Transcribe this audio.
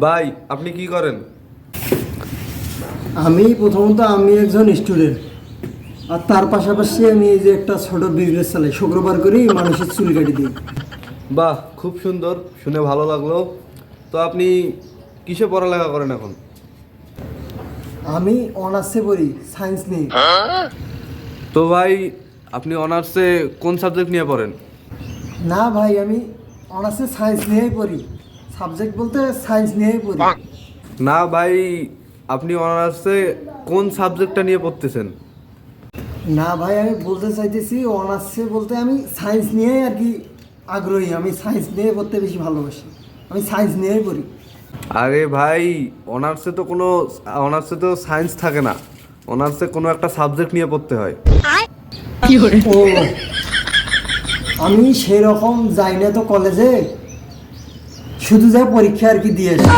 ভাই আপনি কি করেন? আমি প্রথমত একজন স্টুডেন্ট, আর তার পাশাপাশি আমি এই যে একটা ছোট বিজনেস চালাই, শুক্রবার করেই মানুষের চুল কাটি দিই। বাহ, খুব সুন্দর, শুনে ভালো লাগলো। তো আপনি কিসে পড়ালেখা করেন এখন? আমি অনার্সে পড়ি, সায়েন্স নিয়ে। তো ভাই আপনি অনার্সে কোন সাবজেক্ট নিয়ে পড়েন? না ভাই, আমি অনার্সে সায়েন্স নিয়েই পড়ি, সাবজেক্ট বলতে সায়েন্স নিয়েই পড়ি। না ভাই, আপনি অনার্সে কোন সাবজেক্টটা নিয়ে পড়তেছেন? না ভাই, আমি বলতে চাইতেছি অনার্সে বলতে আমি সায়েন্স নিয়েই আর কি আগ্রহী, আমি সায়েন্স নিয়ে পড়তে বেশি ভালোবাসি, আমি সায়েন্স নিয়েই পড়ি। আরে ভাই, অনার্সে তো সায়েন্স থাকে না, অনার্সে কোনো একটা সাবজেক্ট নিয়ে পড়তে হয়। ও, আমি সেই রকম যাই না তো কলেজে, শুধু যাই পরীক্ষা আর কি দিয়ে আসি।